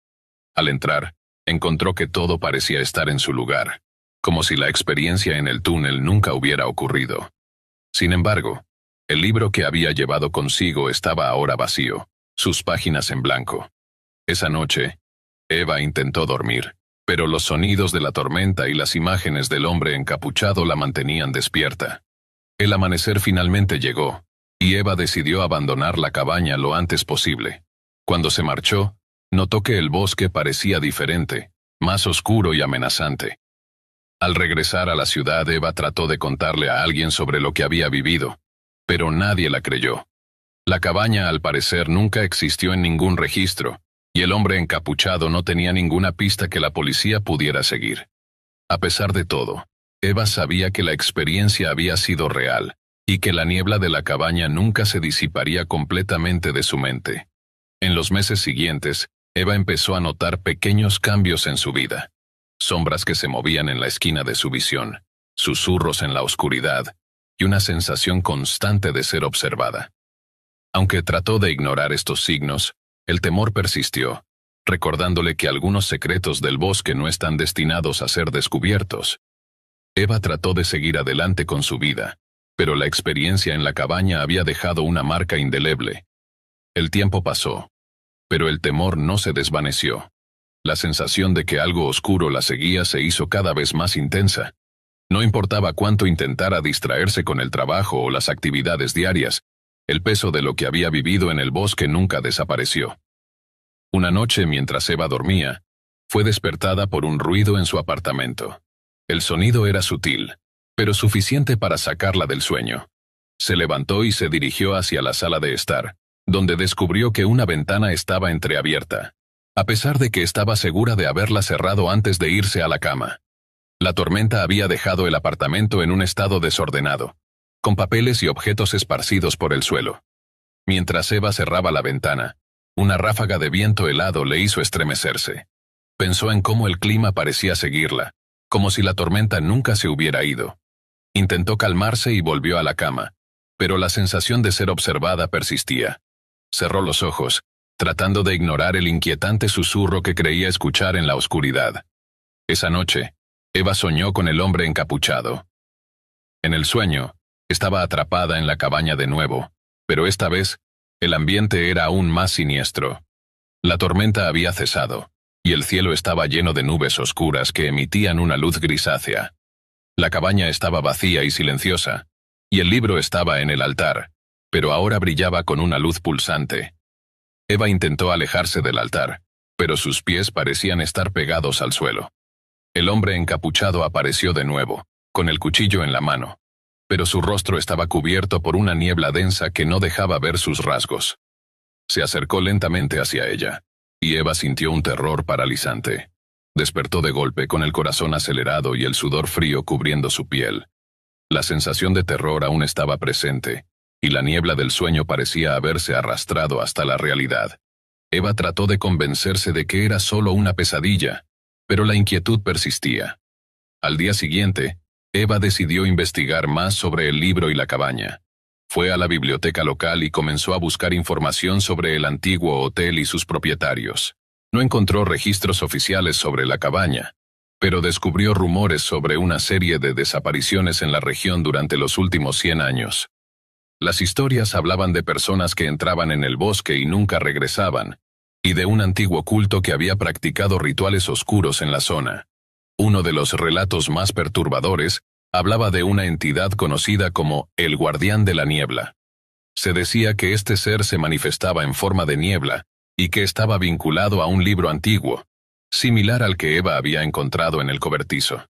Al entrar, encontró que todo parecía estar en su lugar, como si la experiencia en el túnel nunca hubiera ocurrido. Sin embargo, el libro que había llevado consigo estaba ahora vacío, sus páginas en blanco. Esa noche, Eva intentó dormir, pero los sonidos de la tormenta y las imágenes del hombre encapuchado la mantenían despierta. El amanecer finalmente llegó, y Eva decidió abandonar la cabaña lo antes posible. Cuando se marchó, notó que el bosque parecía diferente, más oscuro y amenazante. Al regresar a la ciudad, Eva trató de contarle a alguien sobre lo que había vivido, pero nadie la creyó. La cabaña, al parecer, nunca existió en ningún registro, y el hombre encapuchado no tenía ninguna pista que la policía pudiera seguir. A pesar de todo, Eva sabía que la experiencia había sido real, y que la niebla de la cabaña nunca se disiparía completamente de su mente. En los meses siguientes, Eva empezó a notar pequeños cambios en su vida. Sombras que se movían en la esquina de su visión, susurros en la oscuridad, y una sensación constante de ser observada. Aunque trató de ignorar estos signos, el temor persistió, recordándole que algunos secretos del bosque no están destinados a ser descubiertos. Eva trató de seguir adelante con su vida, pero la experiencia en la cabaña había dejado una marca indeleble. El tiempo pasó, pero el temor no se desvaneció. La sensación de que algo oscuro la seguía se hizo cada vez más intensa. No importaba cuánto intentara distraerse con el trabajo o las actividades diarias, el peso de lo que había vivido en el bosque nunca desapareció. Una noche, mientras Eva dormía, fue despertada por un ruido en su apartamento. El sonido era sutil, pero suficiente para sacarla del sueño. Se levantó y se dirigió hacia la sala de estar, donde descubrió que una ventana estaba entreabierta, a pesar de que estaba segura de haberla cerrado antes de irse a la cama. La tormenta había dejado el apartamento en un estado desordenado, con papeles y objetos esparcidos por el suelo. Mientras Eva cerraba la ventana, una ráfaga de viento helado le hizo estremecerse. Pensó en cómo el clima parecía seguirla, como si la tormenta nunca se hubiera ido. Intentó calmarse y volvió a la cama, pero la sensación de ser observada persistía. Cerró los ojos, tratando de ignorar el inquietante susurro que creía escuchar en la oscuridad. Esa noche, Eva soñó con el hombre encapuchado. En el sueño, estaba atrapada en la cabaña de nuevo, pero esta vez, el ambiente era aún más siniestro. La tormenta había cesado, y el cielo estaba lleno de nubes oscuras que emitían una luz grisácea. La cabaña estaba vacía y silenciosa, y el libro estaba en el altar, pero ahora brillaba con una luz pulsante. Eva intentó alejarse del altar, pero sus pies parecían estar pegados al suelo. El hombre encapuchado apareció de nuevo, con el cuchillo en la mano, pero su rostro estaba cubierto por una niebla densa que no dejaba ver sus rasgos. Se acercó lentamente hacia ella, y Eva sintió un terror paralizante. Despertó de golpe con el corazón acelerado y el sudor frío cubriendo su piel. La sensación de terror aún estaba presente, y la niebla del sueño parecía haberse arrastrado hasta la realidad. Eva trató de convencerse de que era solo una pesadilla, pero la inquietud persistía. Al día siguiente, Eva decidió investigar más sobre el libro y la cabaña. Fue a la biblioteca local y comenzó a buscar información sobre el antiguo hotel y sus propietarios. No encontró registros oficiales sobre la cabaña, pero descubrió rumores sobre una serie de desapariciones en la región durante los últimos 100 años. Las historias hablaban de personas que entraban en el bosque y nunca regresaban, y de un antiguo culto que había practicado rituales oscuros en la zona. Uno de los relatos más perturbadores hablaba de una entidad conocida como el Guardián de la Niebla. Se decía que este ser se manifestaba en forma de niebla y que estaba vinculado a un libro antiguo, similar al que Eva había encontrado en el cobertizo.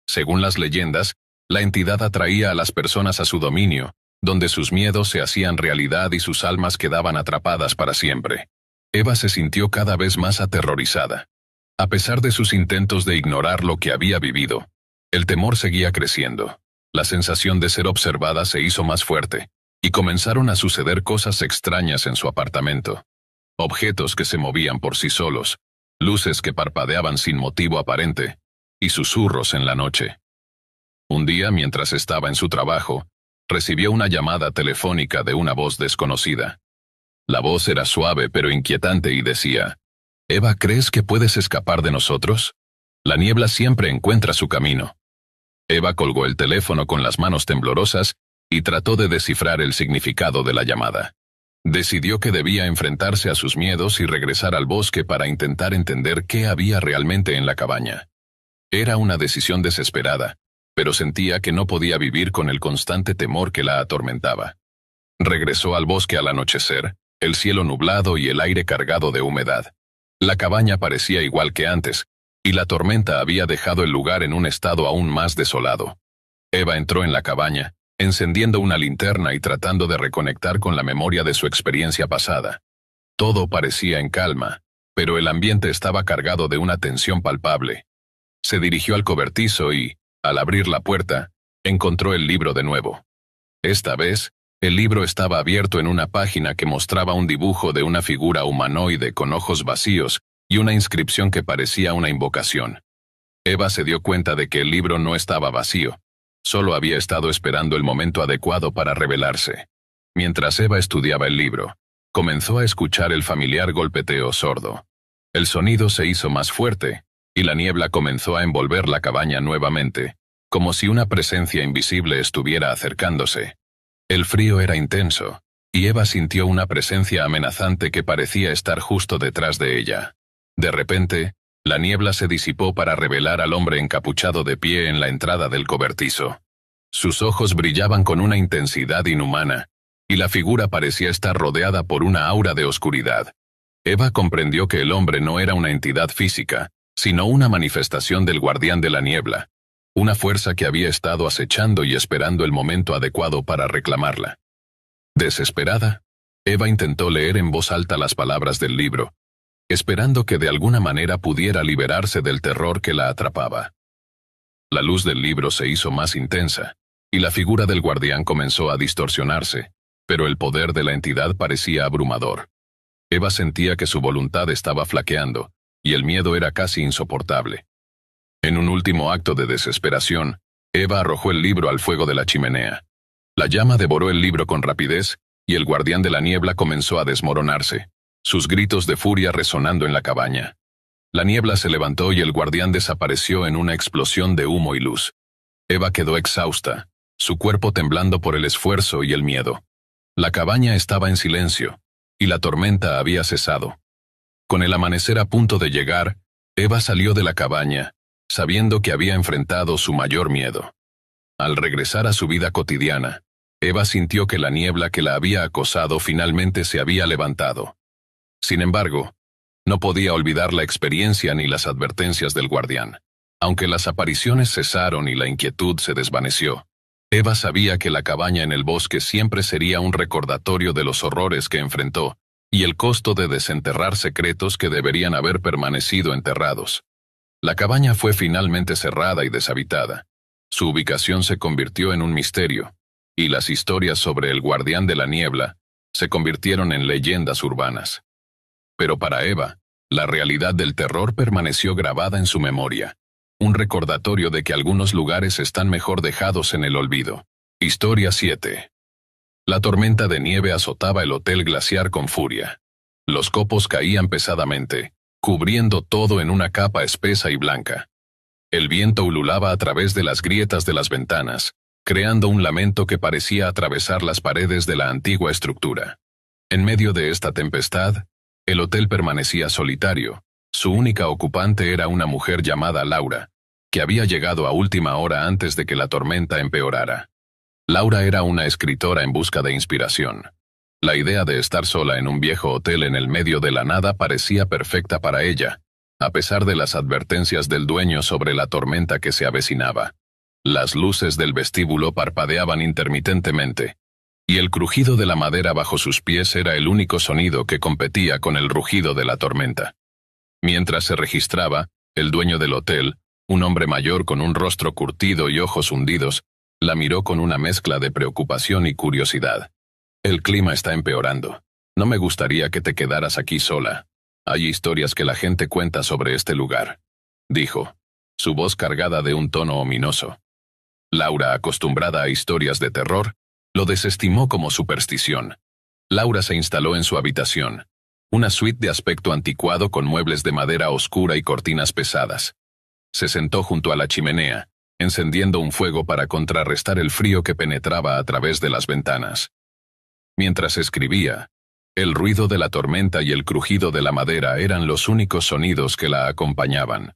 Según las leyendas, la entidad atraía a las personas a su dominio, donde sus miedos se hacían realidad y sus almas quedaban atrapadas para siempre. Eva se sintió cada vez más aterrorizada. A pesar de sus intentos de ignorar lo que había vivido, el temor seguía creciendo. La sensación de ser observada se hizo más fuerte, y comenzaron a suceder cosas extrañas en su apartamento. Objetos que se movían por sí solos, luces que parpadeaban sin motivo aparente, y susurros en la noche. Un día, mientras estaba en su trabajo, recibió una llamada telefónica de una voz desconocida. La voz era suave pero inquietante y decía: «Eva, ¿crees que puedes escapar de nosotros? La niebla siempre encuentra su camino». Eva colgó el teléfono con las manos temblorosas y trató de descifrar el significado de la llamada. Decidió que debía enfrentarse a sus miedos y regresar al bosque para intentar entender qué había realmente en la cabaña. Era una decisión desesperada, pero sentía que no podía vivir con el constante temor que la atormentaba. Regresó al bosque al anochecer, el cielo nublado y el aire cargado de humedad. La cabaña parecía igual que antes, y la tormenta había dejado el lugar en un estado aún más desolado. Eva entró en la cabaña, encendiendo una linterna y tratando de reconectar con la memoria de su experiencia pasada. Todo parecía en calma, pero el ambiente estaba cargado de una tensión palpable. Se dirigió al cobertizo y, al abrir la puerta, encontró el libro de nuevo. Esta vez, el libro estaba abierto en una página que mostraba un dibujo de una figura humanoide con ojos vacíos y una inscripción que parecía una invocación. Eva se dio cuenta de que el libro no estaba vacío, solo había estado esperando el momento adecuado para revelarse. Mientras Eva estudiaba el libro, comenzó a escuchar el familiar golpeteo sordo. El sonido se hizo más fuerte, y la niebla comenzó a envolver la cabaña nuevamente, como si una presencia invisible estuviera acercándose. El frío era intenso, y Eva sintió una presencia amenazante que parecía estar justo detrás de ella. De repente, la niebla se disipó para revelar al hombre encapuchado de pie en la entrada del cobertizo. Sus ojos brillaban con una intensidad inhumana, y la figura parecía estar rodeada por una aura de oscuridad. Eva comprendió que el hombre no era una entidad física, sino una manifestación del guardián de la niebla, una fuerza que había estado acechando y esperando el momento adecuado para reclamarla. Desesperada, Eva intentó leer en voz alta las palabras del libro, esperando que de alguna manera pudiera liberarse del terror que la atrapaba. La luz del libro se hizo más intensa, y la figura del guardián comenzó a distorsionarse, pero el poder de la entidad parecía abrumador. Eva sentía que su voluntad estaba flaqueando, y el miedo era casi insoportable. En un último acto de desesperación, Eva arrojó el libro al fuego de la chimenea. La llama devoró el libro con rapidez, y el guardián de la niebla comenzó a desmoronarse, sus gritos de furia resonando en la cabaña. La niebla se levantó y el guardián desapareció en una explosión de humo y luz. Eva quedó exhausta, su cuerpo temblando por el esfuerzo y el miedo. La cabaña estaba en silencio, y la tormenta había cesado. Con el amanecer a punto de llegar, Eva salió de la cabaña, sabiendo que había enfrentado su mayor miedo. Al regresar a su vida cotidiana, Eva sintió que la niebla que la había acosado finalmente se había levantado. Sin embargo, no podía olvidar la experiencia ni las advertencias del guardián. Aunque las apariciones cesaron y la inquietud se desvaneció, Eva sabía que la cabaña en el bosque siempre sería un recordatorio de los horrores que enfrentó y el costo de desenterrar secretos que deberían haber permanecido enterrados. La cabaña fue finalmente cerrada y deshabitada. Su ubicación se convirtió en un misterio, y las historias sobre el guardián de la niebla se convirtieron en leyendas urbanas. Pero para Eva, la realidad del terror permaneció grabada en su memoria, un recordatorio de que algunos lugares están mejor dejados en el olvido. Historia 7. La tormenta de nieve azotaba el Hotel Glaciar con furia. Los copos caían pesadamente, cubriendo todo en una capa espesa y blanca. El viento ululaba a través de las grietas de las ventanas, creando un lamento que parecía atravesar las paredes de la antigua estructura. En medio de esta tempestad, el hotel permanecía solitario. Su única ocupante era una mujer llamada Laura, que había llegado a última hora antes de que la tormenta empeorara. Laura era una escritora en busca de inspiración. La idea de estar sola en un viejo hotel en el medio de la nada parecía perfecta para ella, a pesar de las advertencias del dueño sobre la tormenta que se avecinaba. Las luces del vestíbulo parpadeaban intermitentemente, y el crujido de la madera bajo sus pies era el único sonido que competía con el rugido de la tormenta. Mientras se registraba, el dueño del hotel, un hombre mayor con un rostro curtido y ojos hundidos, la miró con una mezcla de preocupación y curiosidad. El clima está empeorando. No me gustaría que te quedaras aquí sola. Hay historias que la gente cuenta sobre este lugar, dijo, su voz cargada de un tono ominoso. Laura, acostumbrada a historias de terror, lo desestimó como superstición. Laura se instaló en su habitación, una suite de aspecto anticuado con muebles de madera oscura y cortinas pesadas. Se sentó junto a la chimenea, encendiendo un fuego para contrarrestar el frío que penetraba a través de las ventanas. Mientras escribía, el ruido de la tormenta y el crujido de la madera eran los únicos sonidos que la acompañaban.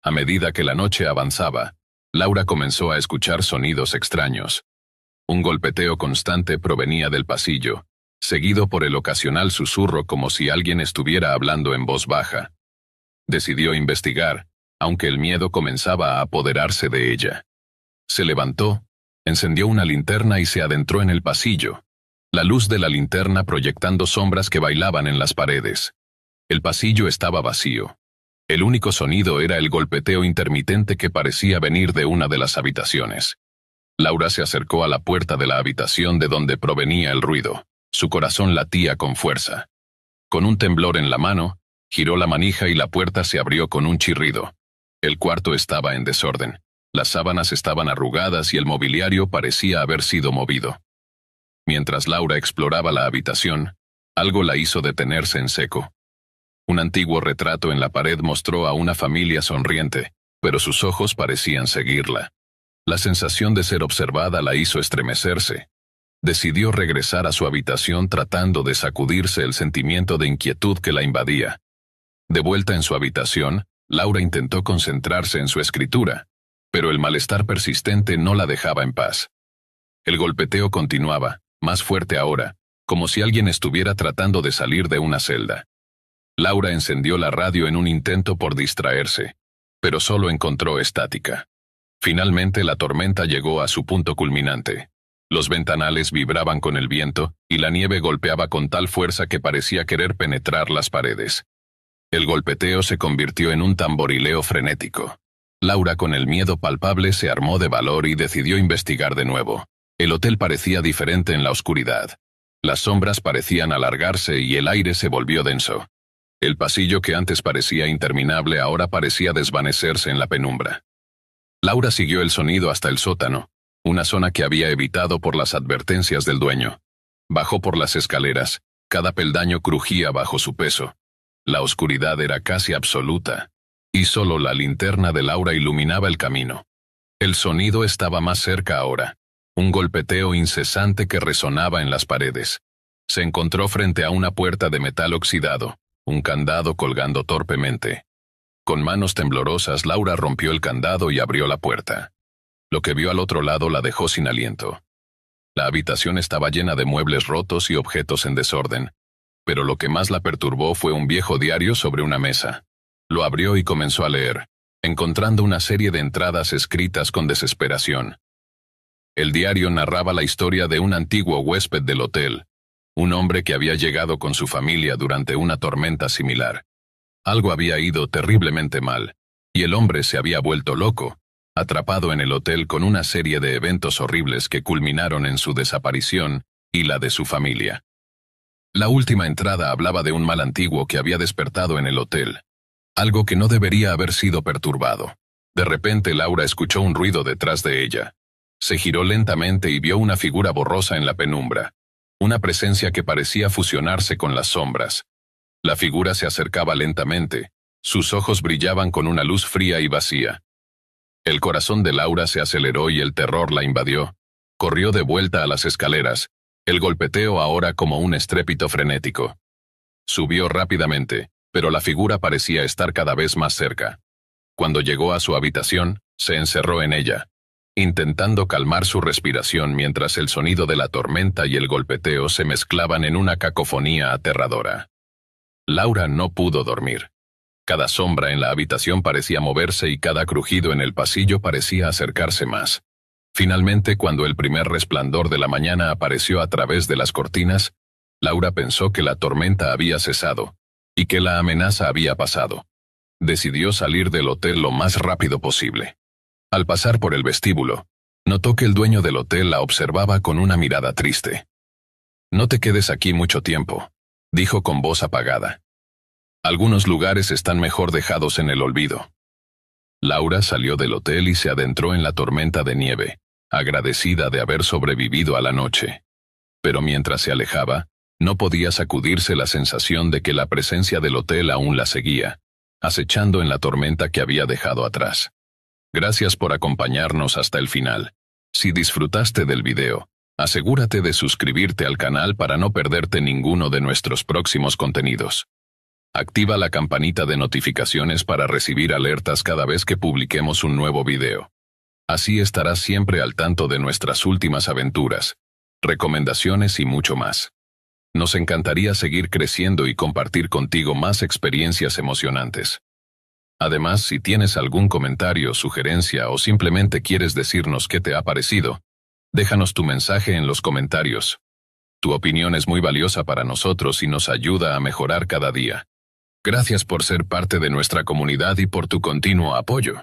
A medida que la noche avanzaba, Laura comenzó a escuchar sonidos extraños. Un golpeteo constante provenía del pasillo, seguido por el ocasional susurro como si alguien estuviera hablando en voz baja. Decidió investigar, aunque el miedo comenzaba a apoderarse de ella. Se levantó, encendió una linterna y se adentró en el pasillo, la luz de la linterna proyectando sombras que bailaban en las paredes. El pasillo estaba vacío. El único sonido era el golpeteo intermitente que parecía venir de una de las habitaciones. Laura se acercó a la puerta de la habitación de donde provenía el ruido. Su corazón latía con fuerza. Con un temblor en la mano, giró la manija y la puerta se abrió con un chirrido. El cuarto estaba en desorden. Las sábanas estaban arrugadas y el mobiliario parecía haber sido movido. Mientras Laura exploraba la habitación, algo la hizo detenerse en seco. Un antiguo retrato en la pared mostró a una familia sonriente, pero sus ojos parecían seguirla. La sensación de ser observada la hizo estremecerse. Decidió regresar a su habitación tratando de sacudirse el sentimiento de inquietud que la invadía. De vuelta en su habitación, Laura intentó concentrarse en su escritura, pero el malestar persistente no la dejaba en paz. El golpeteo continuaba, más fuerte ahora, como si alguien estuviera tratando de salir de una celda. Laura encendió la radio en un intento por distraerse, pero solo encontró estática. Finalmente la tormenta llegó a su punto culminante. Los ventanales vibraban con el viento y la nieve golpeaba con tal fuerza que parecía querer penetrar las paredes. El golpeteo se convirtió en un tamborileo frenético. Laura, con el miedo palpable, se armó de valor y decidió investigar de nuevo. El hotel parecía diferente en la oscuridad. Las sombras parecían alargarse y el aire se volvió denso. El pasillo que antes parecía interminable ahora parecía desvanecerse en la penumbra. Laura siguió el sonido hasta el sótano, una zona que había evitado por las advertencias del dueño. Bajó por las escaleras, cada peldaño crujía bajo su peso. La oscuridad era casi absoluta, y solo la linterna de Laura iluminaba el camino. El sonido estaba más cerca ahora, un golpeteo incesante que resonaba en las paredes. Se encontró frente a una puerta de metal oxidado, un candado colgando torpemente. Con manos temblorosas, Laura rompió el candado y abrió la puerta. Lo que vio al otro lado la dejó sin aliento. La habitación estaba llena de muebles rotos y objetos en desorden, pero lo que más la perturbó fue un viejo diario sobre una mesa. Lo abrió y comenzó a leer, encontrando una serie de entradas escritas con desesperación. El diario narraba la historia de un antiguo huésped del hotel, un hombre que había llegado con su familia durante una tormenta similar. Algo había ido terriblemente mal, y el hombre se había vuelto loco, atrapado en el hotel con una serie de eventos horribles que culminaron en su desaparición y la de su familia. La última entrada hablaba de un mal antiguo que había despertado en el hotel, algo que no debería haber sido perturbado. De repente Laura escuchó un ruido detrás de ella. Se giró lentamente y vio una figura borrosa en la penumbra, una presencia que parecía fusionarse con las sombras. La figura se acercaba lentamente, sus ojos brillaban con una luz fría y vacía. El corazón de Laura se aceleró y el terror la invadió. Corrió de vuelta a las escaleras, el golpeteo ahora como un estrépito frenético. Subió rápidamente, pero la figura parecía estar cada vez más cerca. Cuando llegó a su habitación, se encerró en ella, intentando calmar su respiración mientras el sonido de la tormenta y el golpeteo se mezclaban en una cacofonía aterradora. Laura no pudo dormir. Cada sombra en la habitación parecía moverse y cada crujido en el pasillo parecía acercarse más. Finalmente, cuando el primer resplandor de la mañana apareció a través de las cortinas, Laura pensó que la tormenta había cesado y que la amenaza había pasado. Decidió salir del hotel lo más rápido posible. Al pasar por el vestíbulo, notó que el dueño del hotel la observaba con una mirada triste. «No te quedes aquí mucho tiempo», dijo con voz apagada. «Algunos lugares están mejor dejados en el olvido». Laura salió del hotel y se adentró en la tormenta de nieve, agradecida de haber sobrevivido a la noche. Pero mientras se alejaba, no podía sacudirse la sensación de que la presencia del hotel aún la seguía, acechando en la tormenta que había dejado atrás. Gracias por acompañarnos hasta el final. Si disfrutaste del video, asegúrate de suscribirte al canal para no perderte ninguno de nuestros próximos contenidos. Activa la campanita de notificaciones para recibir alertas cada vez que publiquemos un nuevo video. Así estarás siempre al tanto de nuestras últimas aventuras, recomendaciones y mucho más. Nos encantaría seguir creciendo y compartir contigo más experiencias emocionantes. Además, si tienes algún comentario, sugerencia o simplemente quieres decirnos qué te ha parecido, déjanos tu mensaje en los comentarios. Tu opinión es muy valiosa para nosotros y nos ayuda a mejorar cada día. Gracias por ser parte de nuestra comunidad y por tu continuo apoyo.